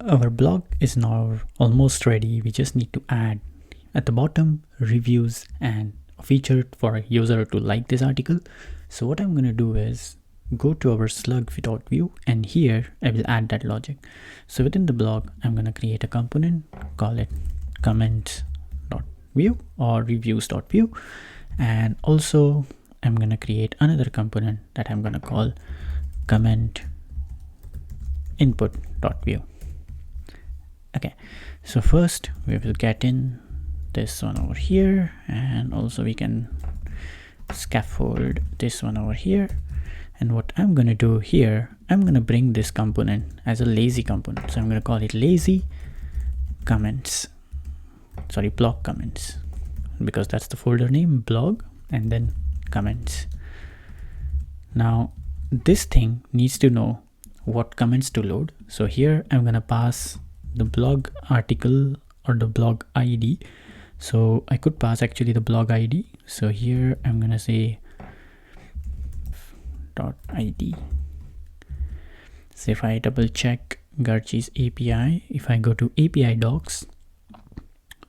our blog is now almost ready. We just need to add at the bottom reviews and a feature for a user to like this article. So what I'm going to do is go to our slug.view, and here I will add that logic. So within the blog, I'm going to create a component, call it comments.view or reviews.view, and also I'm going to create another component that I'm going to call comment input.view. Okay, so first we will get in this one over here, and also we can scaffold this one over here. And what I'm going to do here, I'm going to bring this component as a lazy component. So I'm going to call it lazy comments, sorry, blog comments, because that's the folder name, blog, and then comments. Now this thing needs to know what comments to load. So here I'm going to pass the blog article or the blog ID. So I could pass actually the blog ID. So here I'm going to say .id. So if I double check Garchi's API, if I go to API docs,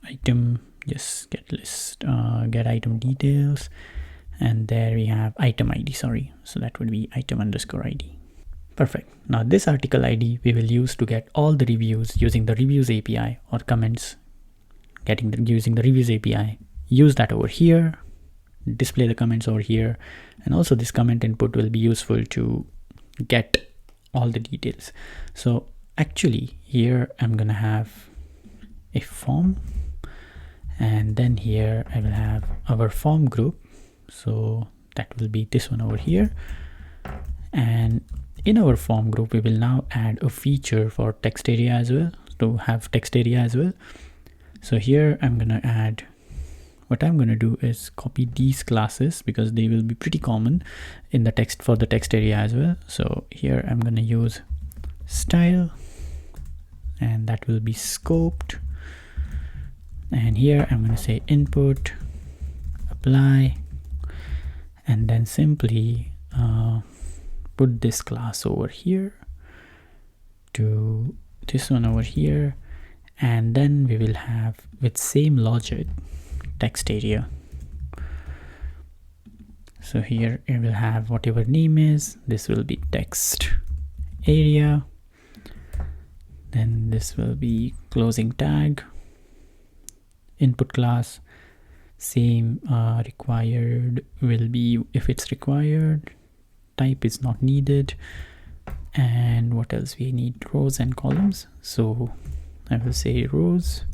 item, just get list, get item details, and there we have item ID, sorry. So that would be item underscore ID. Perfect. Now this article ID we will use to get all the reviews using the reviews API, or comments using the reviews API. Use that over here, display the comments over here, and also this comment input will be useful to get all the details. So actually here I'm gonna have a form, and then here I will have our form group. So that will be this one over here, and in our form group we will now add a feature for text area as well, to have text area as well. So here I'm gonna add, what I'm going to do is copy these classes because they will be pretty common in the text for the text area as well. So here I'm going to use style, and that will be scoped. And here I'm going to say input, apply, and then simply put this class over here to this one over here. And then we will have, with same logic, text area. So here it will have whatever name is, this will be text area, then this will be closing tag, input class, same required will be if it's required, type is not needed, and what else we need, rows and columns. So I will say rows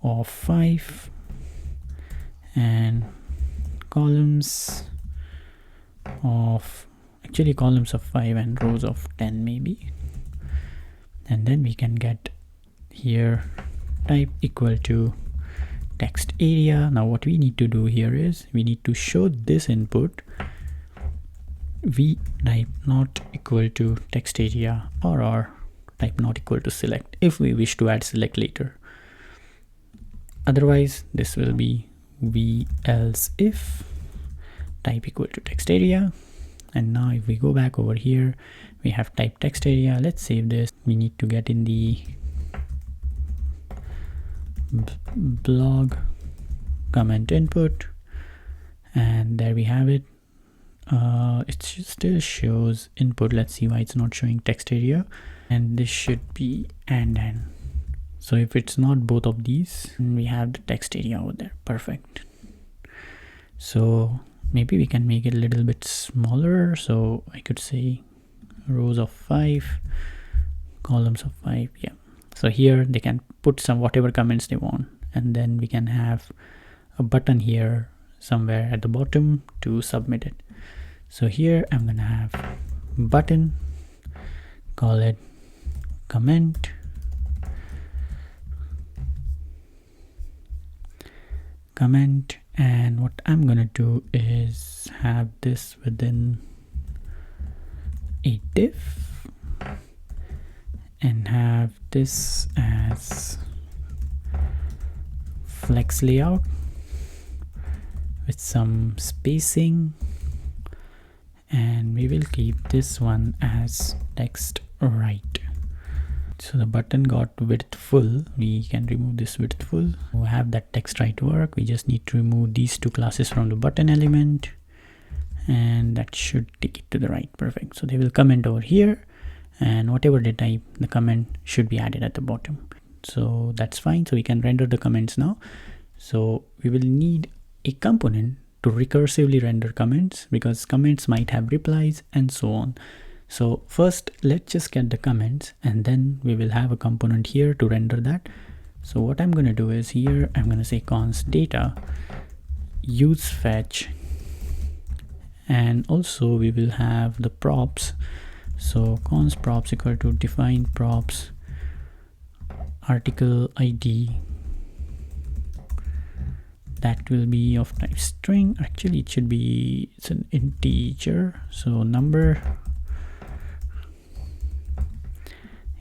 of 5 and columns of, actually columns of 5 and rows of 10 maybe. And then we can get here type equal to text area. Now what we need to do here is we need to show this input v type not equal to text area, or type not equal to select if we wish to add select later. Otherwise this will be v else if type equal to text area. And now if we go back over here, we have type text area. Let's save this. We need to get in the blog comment input, and there we have it. It still shows input. Let's see why it's not showing text area, and this should be and. So if it's not both of these, we have the text area over there. Perfect. So maybe we can make it a little bit smaller. So I could say rows of 5, columns of 5. Yeah. So here they can put some whatever comments they want, and then we can have a button here somewhere at the bottom to submit it. So here I'm gonna have button, call it comment, and what I'm gonna do is have this within a div and have this as flex layout with some spacing, and we will keep this one as text right. So the button got width full. We can remove this width full. We have that text right to work. We just need to remove these two classes from the button element, and that should take it to the right. Perfect. So they will comment over here, and whatever they type, the comment should be added at the bottom. So that's fine. So we can render the comments now. So we will need a component to recursively render comments, because comments might have replies and so on. So first, let's just get the comments, and then we will have a component here to render that. So what I'm going to do is here, I'm going to say const data use fetch, and also we will have the props. So const props equal to define props article ID. That will be of type string. Actually, it should be, it's an integer. So number.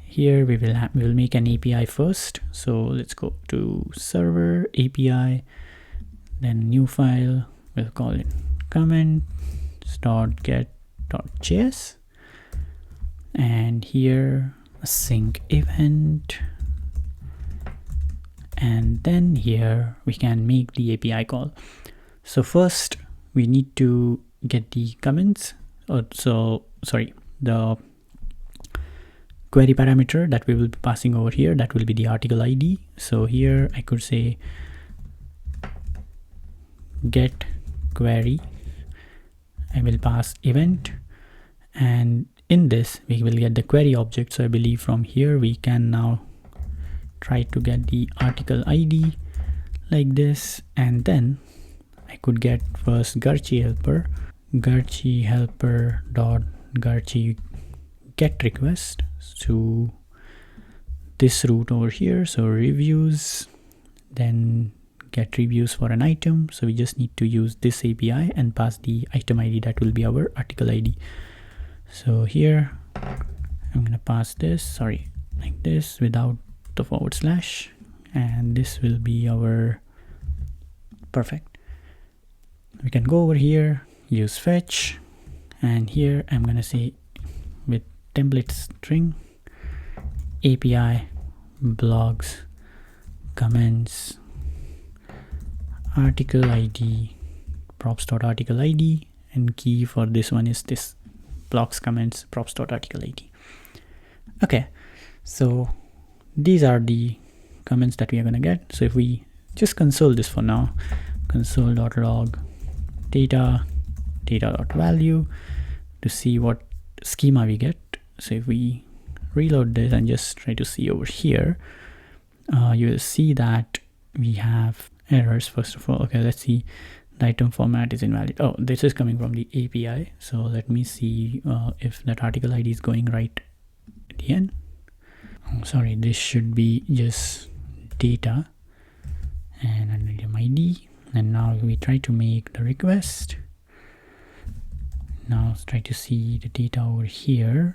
Here we will make an API first. So let's go to server API, then new file. We'll call it comments.get.js, and here a sync event, and then here we can make the API call. So first we need to get the comments. The query parameter that we will be passing over here, that will be the article ID. So here I could say get query. I will pass event, and in this we will get the query object. So I believe from here we can now try to get the article ID like this, and then I could get first Garchi helper dot Garchi get request to this route over here. So reviews, then get reviews for an item. So we just need to use this API and pass the item ID, that will be our article ID. So here I'm gonna pass this, like this without the forward slash, and this will be our perfect. We can go over here, use fetch, and here I'm gonna say with template string API blogs comments article ID props.article ID, and key for this one is this blogs comments props.article ID. Okay, so these are the comments that we are going to get. So if we just console this for now, console.log data.value to see what schema we get. So if we reload this and just try to see over here, you will see that we have errors. First of all, okay, let's see, the item format is invalid. Oh, this is coming from the API. So let me see if that article ID is going right at the end. Oh, sorry, this should be just data and item ID. And now we try to make the request. Now let's try to see the data over here.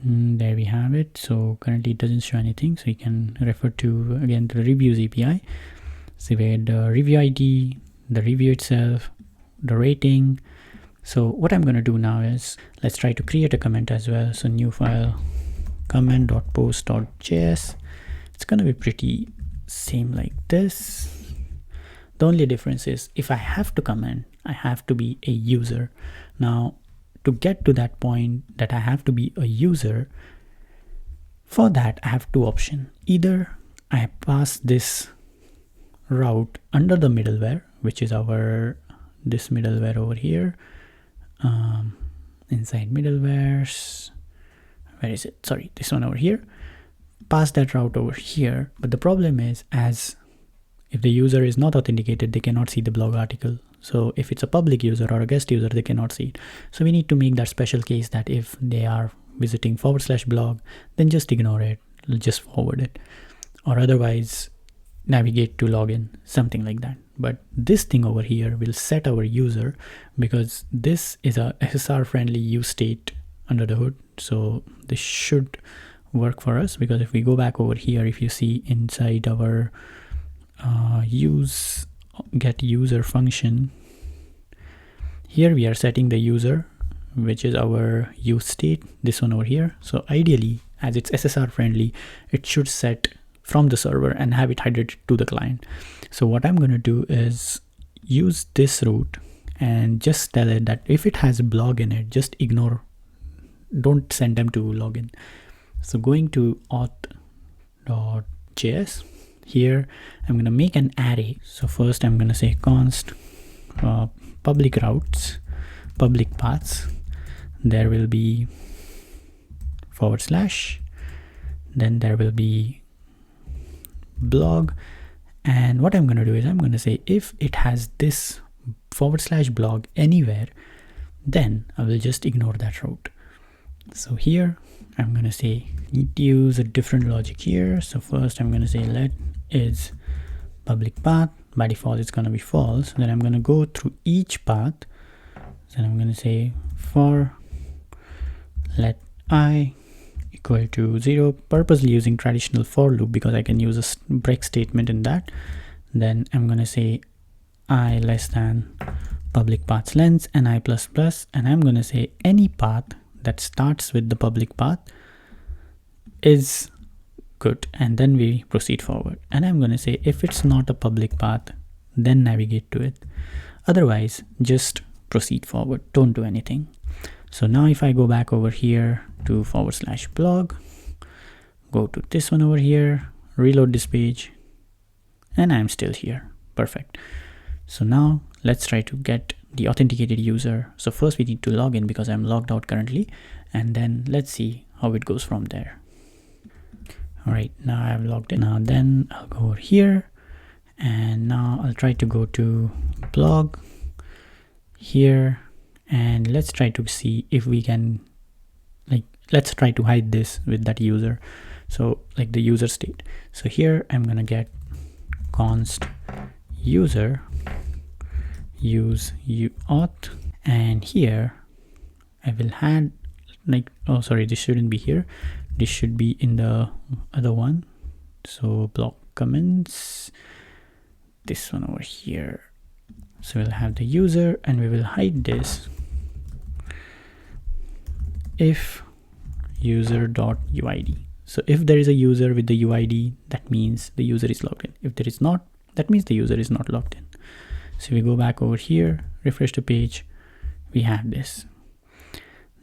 There we have it. So currently it doesn't show anything, so you can refer to again to the reviews API. So we had the review ID, the review itself, the rating. So what I'm going to do now is let's try to create a comment as well. So new file comment.post.js. It's going to be pretty same like this. The only difference is if I have to comment, I have to be a user. Now to get to that point that I have to be a user, for that I have two options. Either I pass this route under the middleware, which is this middleware over here, inside middlewares, where is it? Sorry, this one over here. Pass that route over here, but the problem is, as if the user is not authenticated, they cannot see the blog article. So if it's a public user or a guest user, they cannot see it. So we need to make that special case that if they are visiting /blog, then just ignore it, just forward it, or otherwise navigate to login, something like that. But this thing over here will set our user, because this is a SSR friendly use state under the hood. So this should work for us, because if we go back over here, if you see inside our get user function, here we are setting the user which is our use state, this one over here. So ideally, as it's SSR friendly, it should set from the server and have it hydrated to the client. So what I'm going to do is use this route and just tell it that if it has a blog in it, just ignore, don't send them to login. So going to auth.js, here I'm going to make an array. So first I'm going to say const public routes, public paths, there will be /, then there will be blog, and what I'm going to do is I'm going to say if it has this / blog anywhere, then I will just ignore that route. So here I'm going to say need to use a different logic here. So first I'm going to say let is public path, by default it's going to be false. Then I'm going to go through each path, then I'm going to say for let I equal to 0, purposely using traditional for loop because I can use a break statement in that. Then I'm going to say I less than public paths length and I plus plus, and I'm going to say any path that starts with the public path is good, and then we proceed forward. And I'm going to say if it's not a public path, then navigate to it, otherwise just proceed forward, don't do anything. So now if I go back over here to / blog, go to this one over here, reload this page, and I'm still here. Perfect. So now let's try to get the authenticated user. So first we need to log in because I'm logged out currently, and then let's see how it goes from there. All right, now I've logged in. Now then I'll go over here, and now I'll try to go to blog here, and let's try to see if we can, let's try to hide this with that user. So like the user state. So here I'm gonna get const user use auth, and here I will add oh sorry, this shouldn't be here, this should be in the other one. So block comments, this one over here. So we'll have the user, and we will hide this if user.uid. So if there is a user with the UID, that means the user is logged in. If there is not, that means the user is not logged in. So we go back over here, refresh the page, we have this.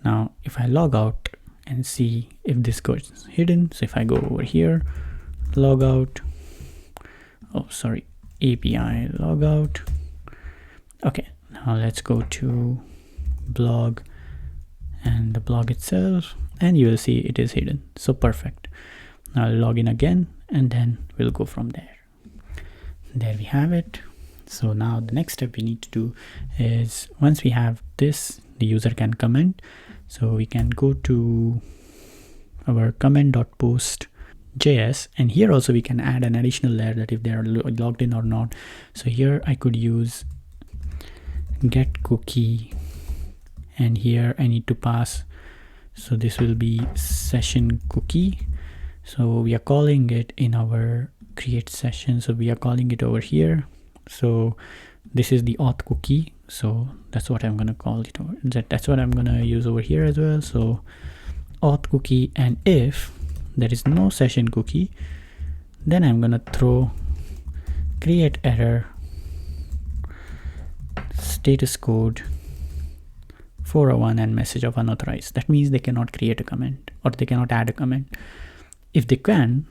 Now if I log out and see if this goes hidden, so if I go over here, log out, oh sorry, API logout. Okay, now let's go to blog and the blog itself, and you will see it is hidden. So perfect. Now I'll log in again, and then we'll go from there. There we have it. So now the next step we need to do is, once we have this, the user can comment. So we can go to our comment.post.js, and here also we can add an additional layer that if they are logged in or not. So here I could use get cookie, and here I need to pass, so this will be session cookie. So we are calling it in our create session, so we are calling it over here. So this is the auth cookie, so that's what I'm going to call it over. That's what I'm going to use over here as well. So auth cookie, and if there is no session cookie, then I'm going to throw create error status code 401 and message of unauthorized. That means they cannot create a comment or they cannot add a comment. If they can,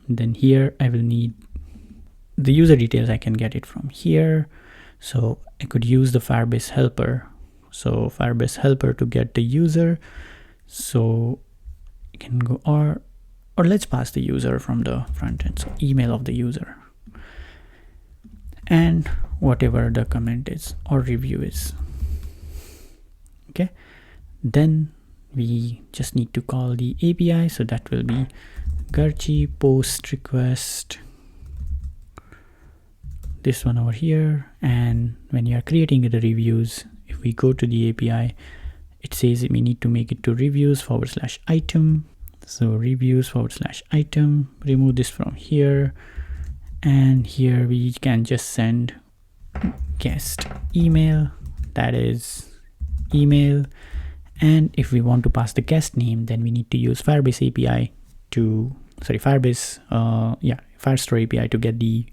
then here I will need the user details. I can get it from here. So I could use the Firebase helper. So Firebase helper to get the user. So you can go, or let's pass the user from the front end. So email of the user and whatever the comment is or review is. Okay, then we just need to call the API. So that will be Garchi post request, this one over here. And when you are creating the reviews, if we go to the API, it says we need to make it to reviews /item. So reviews /item, remove this from here, and here we can just send guest email, that is email, And if we want to pass the guest name, then we need to use Firebase API to, Firestore API to get the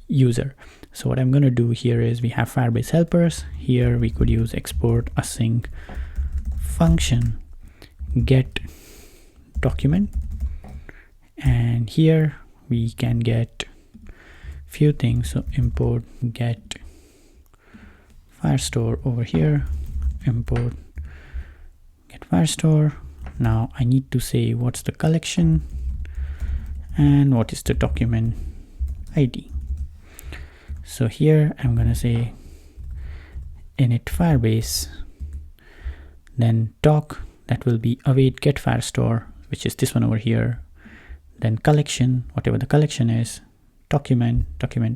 user. So what I'm going to do here is we have Firebase helpers. Here we could use export async function get document, and here we can get few things. So import get Firestore over here, import get Firestore. Now I need to say what's the collection and what is the document ID. So here I'm gonna say init Firebase, then doc, that will be await get Firestore, which is this one over here, then collection, whatever the collection is, document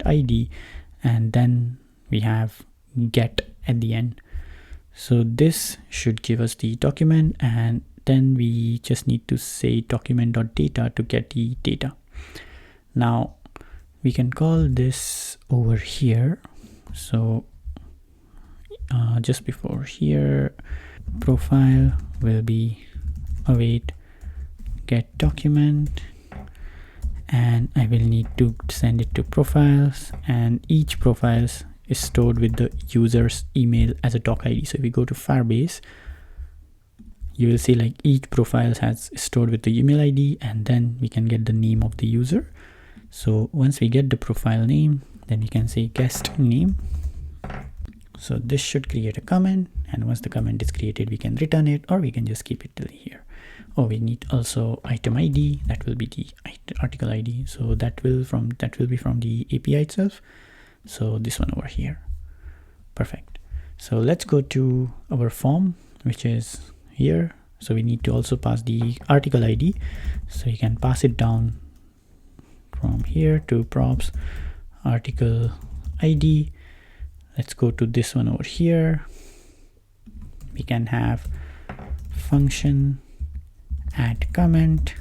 ID, and then we have get at the end. So this should give us the document, and then we just need to say document.data to get the data. Now we can call this over here. So just before here, profile will be await get document, and I will need to send it to profiles, and each profiles is stored with the user's email as a doc ID. So if we go to Firebase, you will see like each profile has stored with the email ID, and then we can get the name of the user. So once we get the profile name, then we can say guest name. So this should create a comment, and once the comment is created, we can return it, or we can just keep it till here. Oh, we need also item ID, that will be the article ID. So that will be from the API itself. So this one over here. Perfect. So let's go to our form, which is here. So we need to also pass the article ID. So you can pass it down from here to props article ID. Let's go to this one over here. We can have function add comment,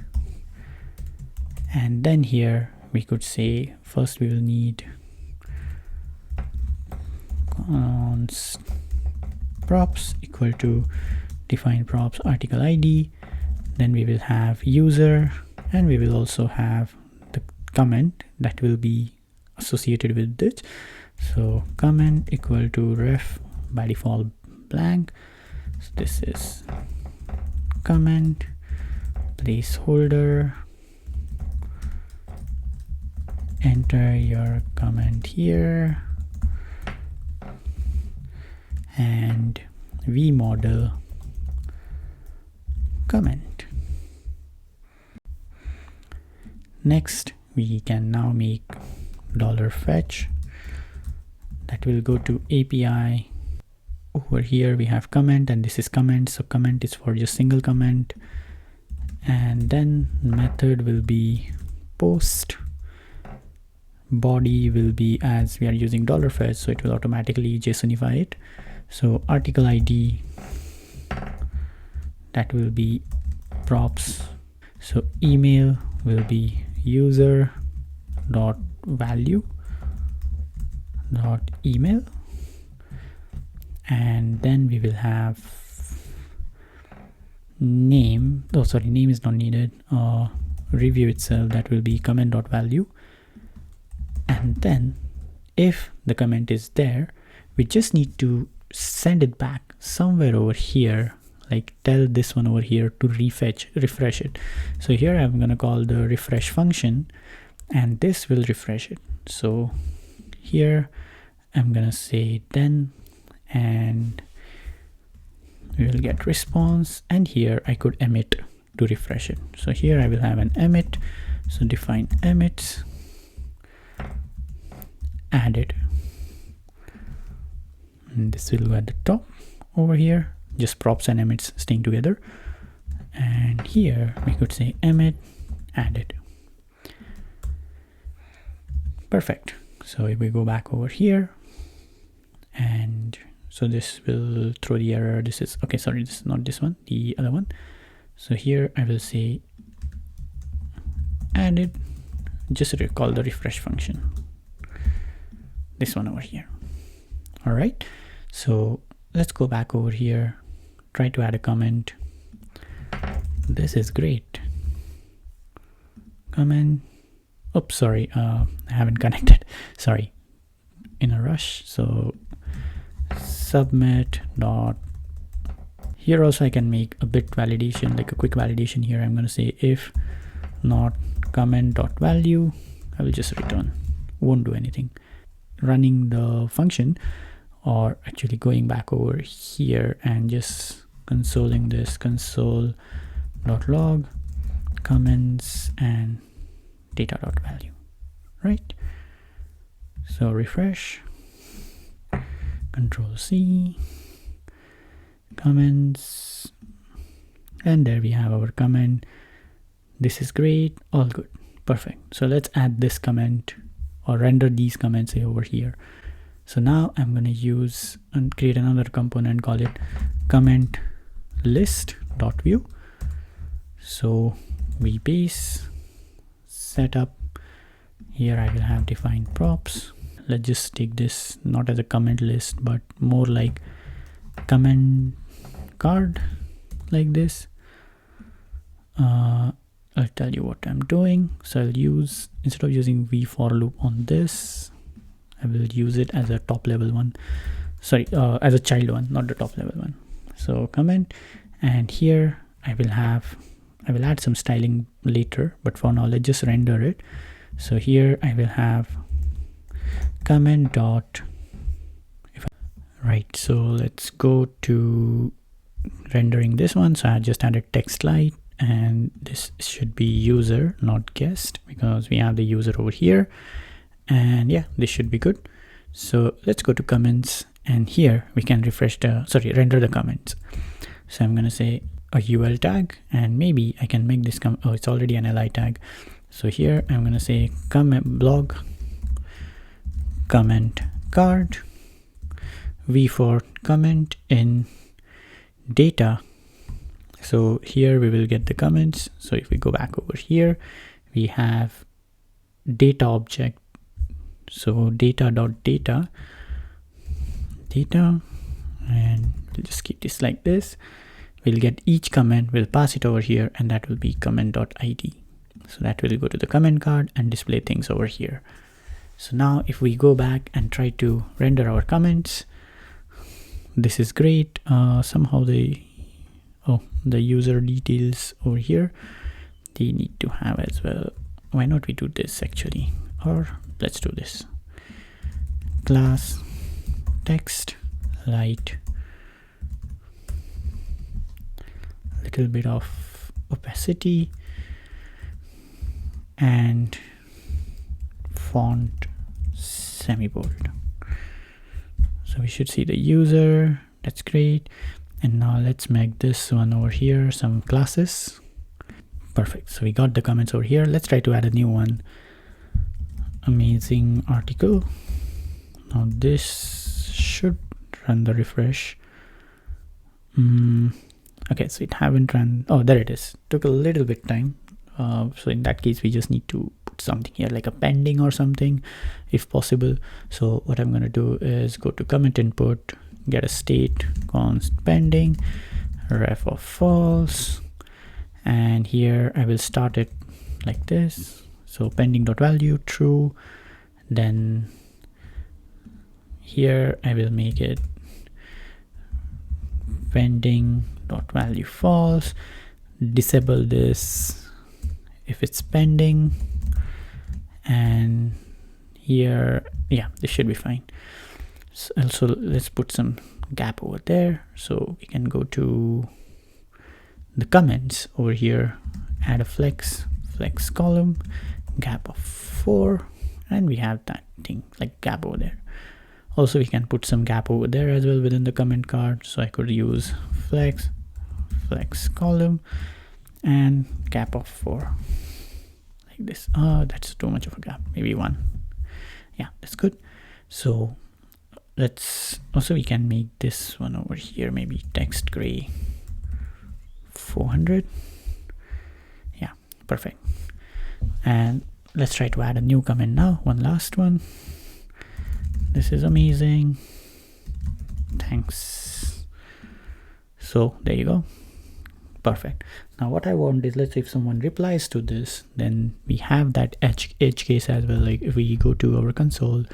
and then here we could say first we will need props equal to define props article ID, then we will have user, and we will also have the comment that will be associated with this. So comment equal to ref by default blank. So this is comment placeholder, enter your comment here, and vmodel comment. Next we can now make $fetch that will go to API. Over here we have comment, and this is comment, so comment is for just single comment, and then method will be post, body will be, as we are using $fetch, so it will automatically JSONify it. So article ID, that will be props. So email will be user dot value dot email, and then we will have name. Oh, sorry, name is not needed. Review itself, that will be comment dot value, and then if the comment is there, we just need to send it back somewhere over here, like tell this one over here to refresh it. So here I'm gonna call the refresh function, and this will refresh it. So here I'm gonna say then, and we will get response, and here I could emit to refresh it. So here I will have an emit, so define emits, add it, and this will go at the top over here, just props and emits staying together, and here we could say emit added. Perfect. So if we go back over here, and so this will throw the error. This is okay, sorry, this is not this one, the other one. So here I will say added, just recall the refresh function, this one over here. All right, so let's go back over here try to add a comment. This is great. Comment. Oops, sorry, I haven't connected. Sorry, in a rush. So submit dot. Here also I can make a bit validation, like a quick validation here. I'm going to say if not comment dot value, I will just return. Won't do anything. Running the function, or actually going back over here and just consoling this console.log comments and data.value, right? So refresh, Control C, comments, and there we have our comment. This is great, all good, perfect. So let's add this comment or render these comments over here. So now I'm going to use and create another component, call it comment list.view. So we base setup. Here I will have defined props. Let's just take this not as a comment list, but more like comment card, like this. I'll tell you what I'm doing. So I'll use, instead of using v for loop on this, I will use it as a top level one. Sorry, as a child one, not the top level one. So comment, and here I will add some styling later, but for now let's just render it. So here I will have comment dot. Right, so let's go to rendering this one. So I just added text light, and this should be user, not guest, because we have the user over here. And yeah, this should be good. So let's go to comments, and here we can render the comments. So I'm going to say a UL tag, and maybe I can make this oh, it's already an li tag. So here I'm going to say comment blog comment card v for comment in data. So here we will get the comments. So if we go back over here, we have data object. So data.data, and we'll just keep this like this. We'll get each comment, we'll pass it over here, and that will be comment.id. So that will go to the comment card and display things over here. So now if we go back and try to render our comments, this is great. Somehow the user details over here, they need to have as well. Why not we do this actually? Or let's do this. Class text light, a little bit of opacity, and font semi-bold. So we should see the user. That's great. And now let's make this one over here some classes. Perfect. So we got the comments over here. Let's try to add a new one. Amazing article. Now this should run the refresh. Okay, so it haven't run. Oh, there it is. Took a little bit time. So in that case, we just need to put something here like a pending or something if possible. So what I'm going to do is go to comment input, get a state const pending ref of false, and here I will start it like this. So pending.value true, then here I will make it pending.value false, disable this if it's pending, and here, yeah, this should be fine. So also let's put some gap over there, so we can go to the comments over here, add a flex column, gap of 4, and we have that thing like gap over there. Also we can put some gap over there as well within the comment card, so I could use flex column and gap of 4 like this. Oh, that's too much of a gap, maybe 1. Yeah, that's good. So let's also, we can make this one over here maybe text gray 400. Yeah, perfect. And let's try to add a new comment now, one last one. This is amazing, thanks So there you go. Perfect. Now what I want is, let's say if someone replies to this, then we have that edge case as well. Like if we go to our console,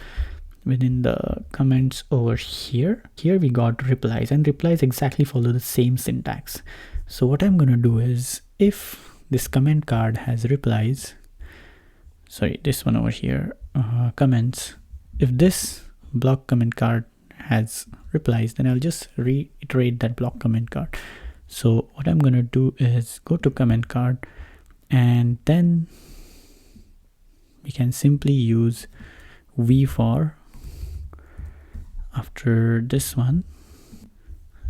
within the comments over here we got replies, and replies exactly follow the same syntax. So what I'm going to do is, if this comment card has replies, sorry, this one over here, comments, if this block comment card has replies, then I'll just reiterate that block comment card. So what I'm going to do is go to comment card, and then we can simply use v for after this one.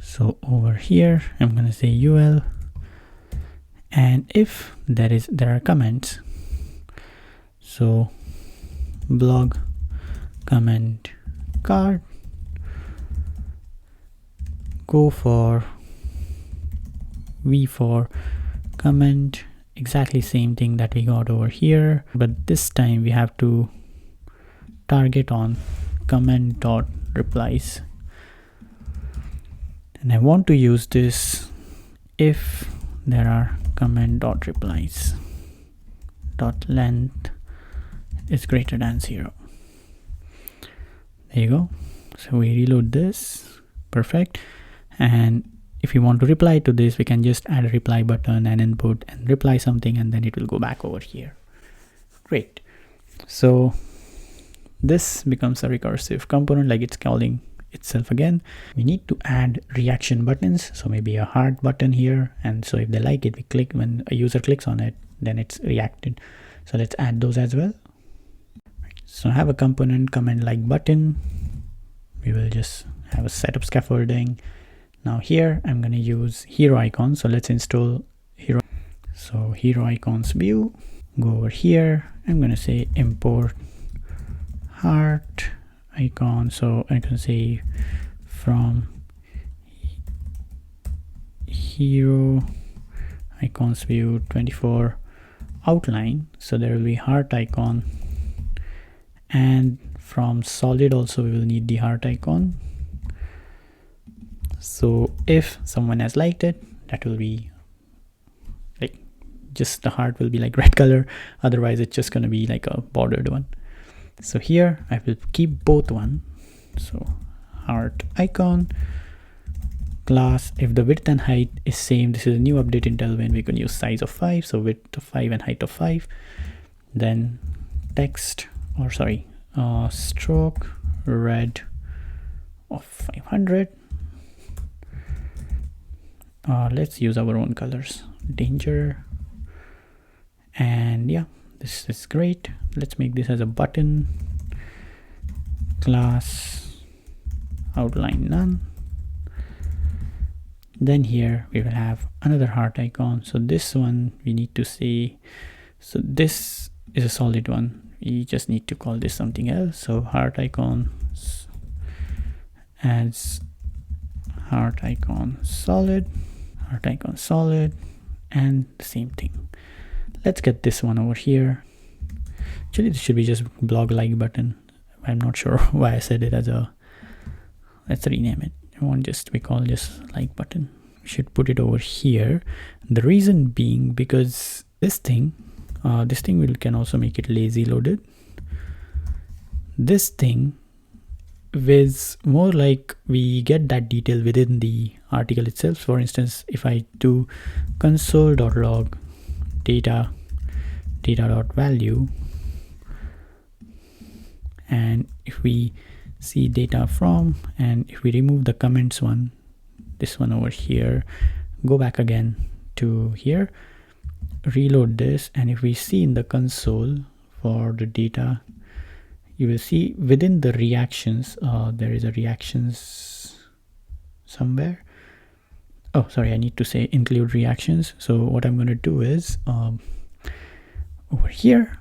So over here I'm going to say ul, and if there are comments, so blog comment card, go for v for comment, exactly same thing that we got over here, but this time we have to target on comment dot replies, and I want to use this if there are comment dot replies dot length is greater than 0. There you go. So we reload this. Perfect. And if you want to reply to this, we can just add a reply button and input and reply something, and then it will go back over here. Great. So this becomes a recursive component, like it's calling itself again. We need to add reaction buttons, so maybe a heart button here, and so if they like it, we click, when a user clicks on it, then it's reacted. So let's add those as well. So I have a component comment like button. We will just have a setup scaffolding. Now here I'm going to use hero icon, so let's install hero. So hero icons view, go over here, I'm going to say import heart icon, so I can say from hero icons view 24 outline, so there will be heart icon, and from solid also we will need the heart icon. So if someone has liked it, that will be like, just the heart will be like red color, otherwise it's just going to be like a bordered one. So here I will keep both one, so heart icon class, if the width and height is same, this is a new update in Tailwind, we can use size of 5, so width of 5 and height of 5. Then text, or sorry, stroke red of 500. Let's use our own colors, danger, and yeah, this is great. Let's make this as a button class outline none. Then here we will have another heart icon, so this one we need to say, so this is a solid one, we just need to call this something else. So heart icon as heart icon solid, and the same thing. Let's get this one over here. Actually this should be just blog like button. I'm not sure why I said it as a, let's rename it. I want just, we call just like button. We should put it over here. The reason being because this thing can also make it lazy loaded. This thing is more like we get that detail within the article itself. For instance, if I do console.log data.value, and if we see data from, and if we remove the comments one, this one over here, go back again to here, reload this, and if we see in the console for the data, you will see within the reactions, there is a reactions somewhere. Oh, sorry, I need to say include reactions. So what I'm going to do is over here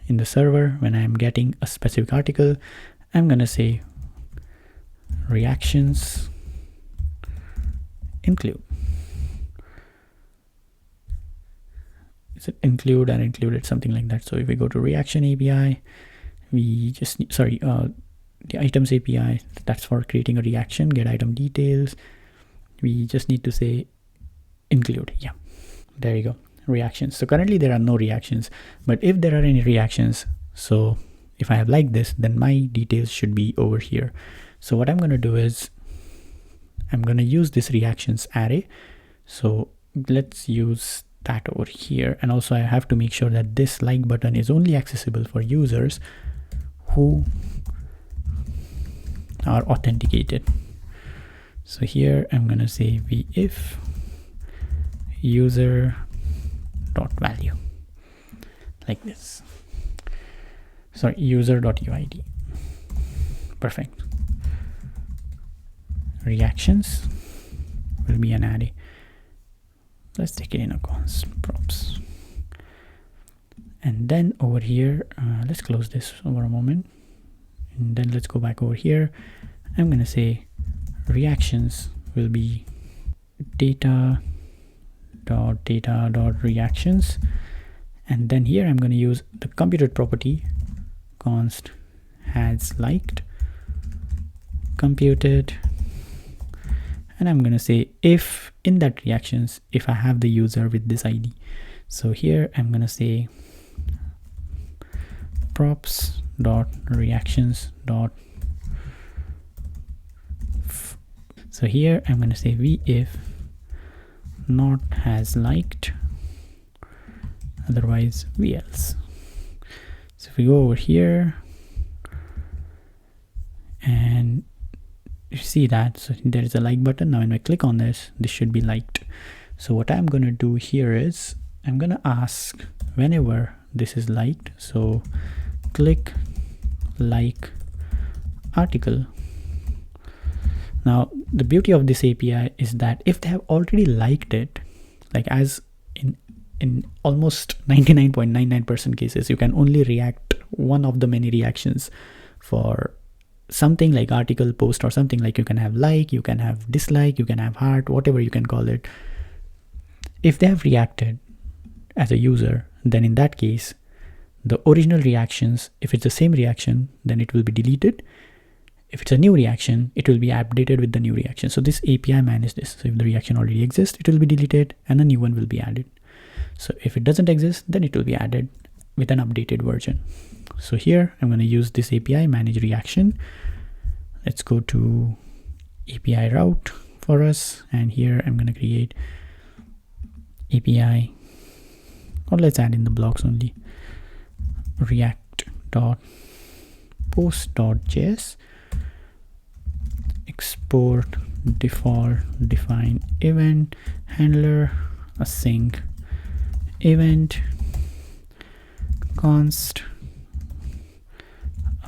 in the server, when I'm getting a specific article, I'm going to say reactions include. Is it include and included, something like that? So if we go to reaction API, we just need, the items API, that's for creating a reaction, get item details. we just need to say include. Yeah, there you go, reactions. So currently there are no reactions, but if there are any reactions, so if I have like this, then my details should be over here. So what I'm going to do is I'm going to use this reactions array. So let's use that over here. And also I have to make sure that this like button is only accessible for users who are authenticated. So here I'm going to say if user dot value, like this. Sorry, user dot uid. Perfect. Reactions will be an array. Let's take it in a const props. And then over here, let's close this over a moment. And then let's go back over here. I'm going to say reactions will be data dot reactions. And then here I'm going to use the computed property const has liked computed. And I'm going to say if in that reactions, if I have the user with this ID. So here I'm going to say props dot reactions dot. So here I'm going to say if not has liked, otherwise else. So if we go over here and you see that, so there is a like button. Now when I click on this, this should be liked. So what I'm going to do here is I'm going to ask whenever this is liked, so click like article. Now the beauty of this API is that if they have already liked it, like as in almost 99.99% cases, you can only react one of the many reactions for something like article, post, or something. Like you can have like, you can have dislike, you can have heart, whatever you can call it. If they have reacted as a user, then in that case, the original reactions, if it's the same reaction, then it will be deleted. If it's a new reaction, it will be updated with the new reaction. So this API manages this. So if the reaction already exists, it will be deleted and a new one will be added. So if it doesn't exist, then it will be added with an updated version. So here I'm going to use this API manage reaction. Let's go to API route for us. And here I'm going to create API, or let's add in the blocks only, react.post.js, export default define event handler async event const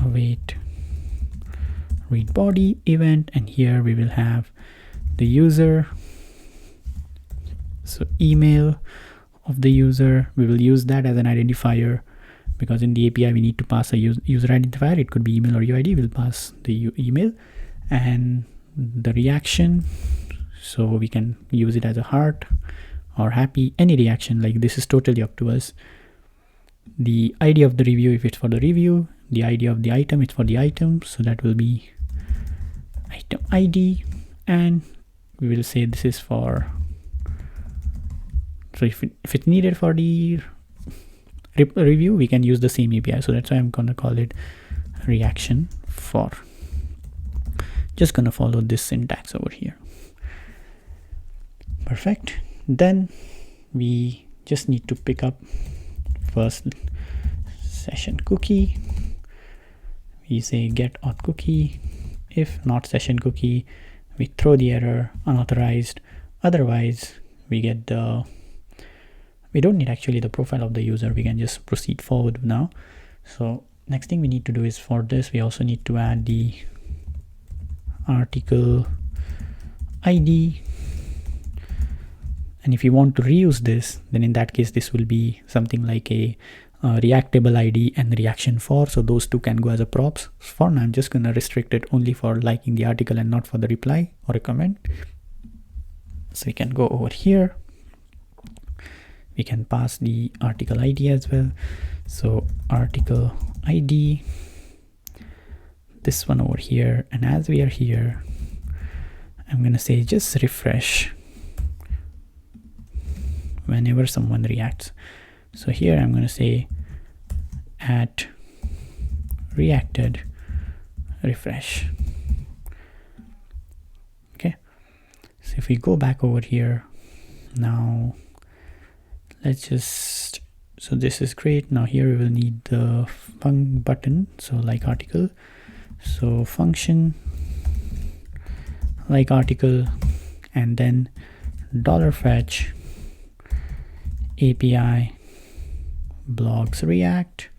await read body event. And here we will have the user, so email of the user. We will use that as an identifier because in the API we need to pass a user identifier. It could be email or UID. We'll pass the email and the reaction, so we can use it as a heart or happy, any reaction. Like this is totally up to us. The ID of the review, if it's for the review, the ID of the item, it's for the item, so that will be item ID. And we will say this is for, so if it's needed for the review, we can use the same API. So that's why I'm gonna call it reaction for. Just gonna follow this syntax over here. Perfect. Then we just need to pick up first session cookie. We say get auth cookie. If not session cookie, we throw the error unauthorized. Otherwise we get the, we don't need actually the profile of the user. We can just proceed forward now. So next thing we need to do is, for this we also need to add the article ID. And if you want to reuse this, then in that case this will be something like a reactable ID and reaction for, so those two can go as a props. For now I'm just going to restrict it only for liking the article and not for the reply or a comment. So we can go over here, we can pass the article ID as well. So article ID, this one over here. And as we are here, I'm gonna say just refresh whenever someone reacts. So here I'm gonna say at reacted refresh. Okay, so if we go back over here now, let's just, so this is great. Now here we will need the func button, so like article, so function like article, and then $fetch API blogs react,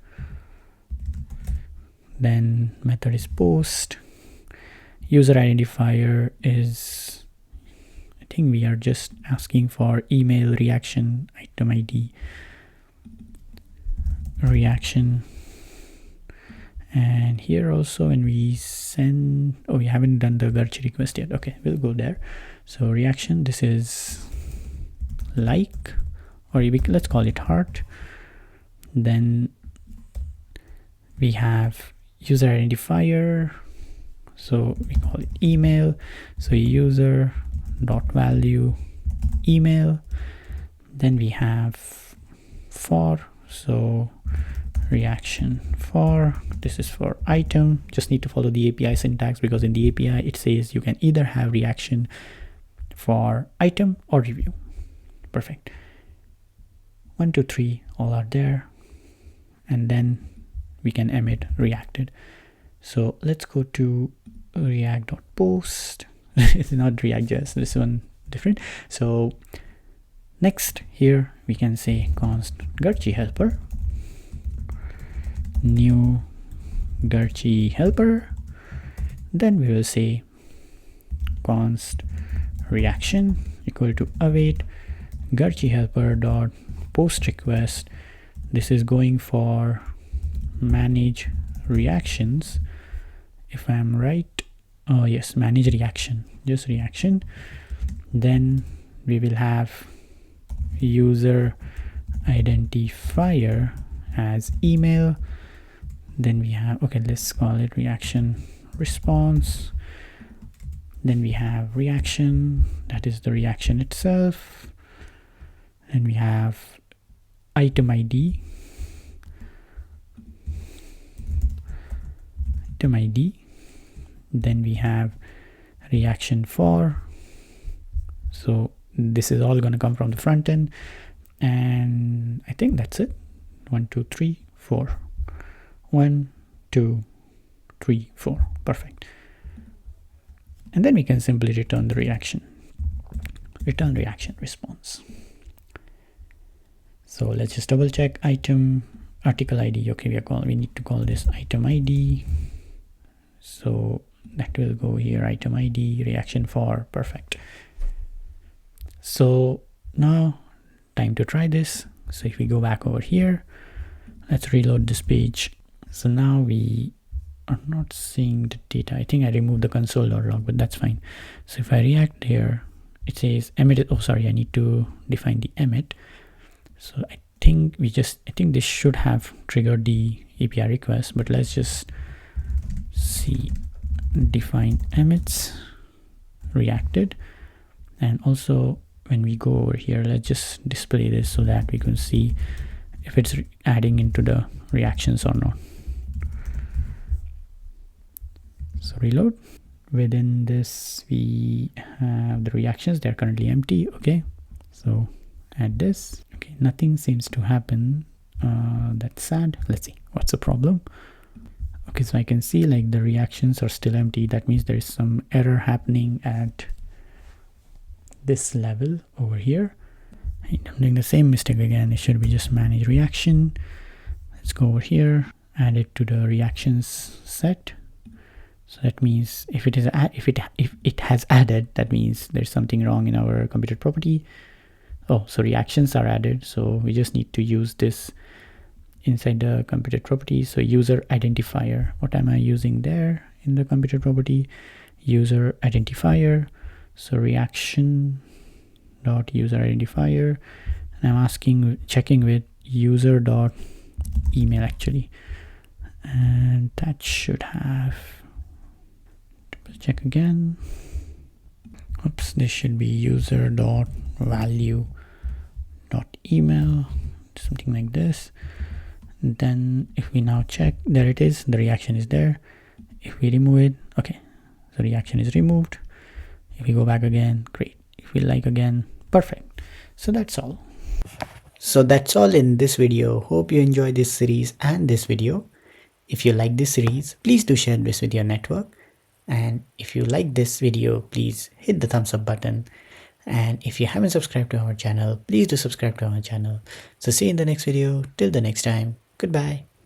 then method is post, user identifier is, I think we are just asking for email reaction item ID reaction. And here also when we send, oh, we haven't done the Garchi request yet. Okay, we'll go there. So reaction, this is like, or let's call it heart. Then we have user identifier, so we call it email. So user dot value email. Then we have for, so reaction for, this is for item. Just need to follow the API syntax, because in the API it says you can either have reaction for item or review. Perfect. 1, 2, 3 all are there, and then we can emit reacted. So let's go to react.post. It's not React.js, this one different. So next here we can say const Garchi helper, new Garchi helper. Then we will say const reaction equal to await Garchi helper dot post request. This is going for manage reactions, if I'm right. Oh yes, manage reaction, just reaction. Then we will have user identifier as email. Then we have, okay, let's call it reaction response. Then we have reaction, that is the reaction itself. And we have item ID, then we have reaction for. So this is all going to come from the front end, and I think that's it. 1, 2, 3, 4. 1, 2, 3, 4. Perfect. And then we can simply return the reaction, return reaction response. So let's just double check item article ID. Okay, we need to call this item ID. So that will go here, item ID, reaction for. Perfect. So now time to try this. So if we go back over here, let's reload this page. So now we are not seeing the data. I think I removed the console.log, but that's fine. So if I react here, it says emit. Oh, sorry, I need to define the emit. So I think this should have triggered the API request, but let's just see, define emits reacted. And also when we go over here, let's just display this so that we can see if it's adding into the reactions or not. So reload. Within this we have the reactions, they're currently empty. Okay, so add this. Okay, nothing seems to happen. That's sad. Let's see what's the problem. Okay, so I can see like the reactions are still empty. That means there is some error happening at this level over here. And I'm doing the same mistake again. It should be just manage reaction. Let's go over here, add it to the reactions set. So that means if it has added, that means there's something wrong in our computed property. Oh, so reactions are added. So we just need to use this inside the computed property. So user identifier, what am I using there in the computed property? User identifier. So reaction dot user identifier, and I'm checking with user dot email actually, and that should have, double check again. Oops, this should be user.value.email, something like this. Then if we now check, there it is, the reaction is there. If we remove it, okay, the reaction is removed. If we go back again, great. If we like again, perfect. So that's all. So that's all in this video. Hope you enjoyed this series and this video. If you like this series, please do share this with your network. And if you like this video, please hit the thumbs up button. And if you haven't subscribed to our channel, please do subscribe to our channel. So see you in the next video. Till the next time, goodbye.